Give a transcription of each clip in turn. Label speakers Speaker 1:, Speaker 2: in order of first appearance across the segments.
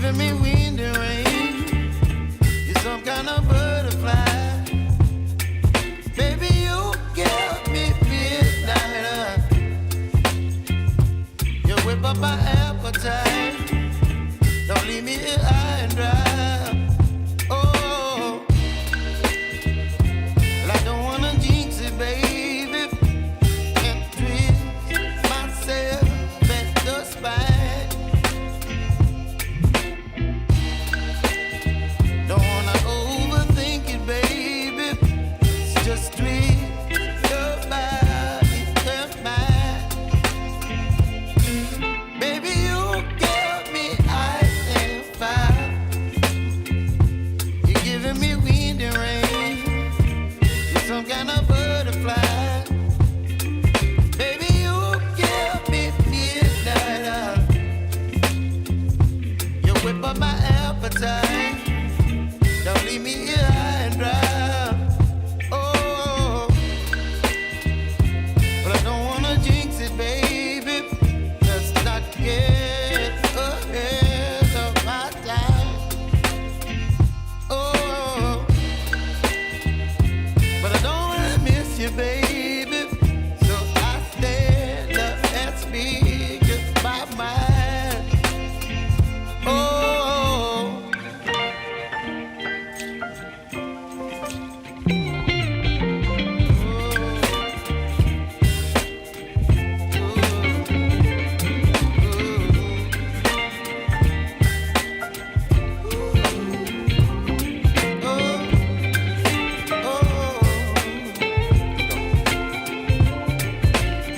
Speaker 1: giving me wind and rain. You're some kind of butterfly. Baby, you give me midnight. You whip up my appetite. Don't leave me here high and dry. Oh, well, I don't wanna jinx it, baby, and twist myself at the spine. Don't wanna overthink it, baby. It's just twist your body and mine. Baby, you give me ice and fire. You're giving me wind and rain. You're some kind of butterfly. Baby, you give me midnight. You whip up my appetite. Don't leave me here high and dry. Oh, but I don't wanna jinx it, baby. Let's not get ahead of my time. Oh, but I don't wanna miss you, baby. So I stand up and speak my mind. Oh.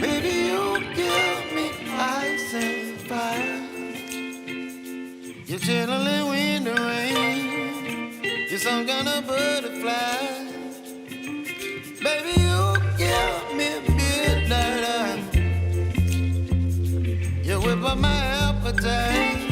Speaker 1: Baby, you give me ice and fire. You're chilling wind and rain. You're some kind of butterfly. Baby, you give me midnight. You whip up my appetite.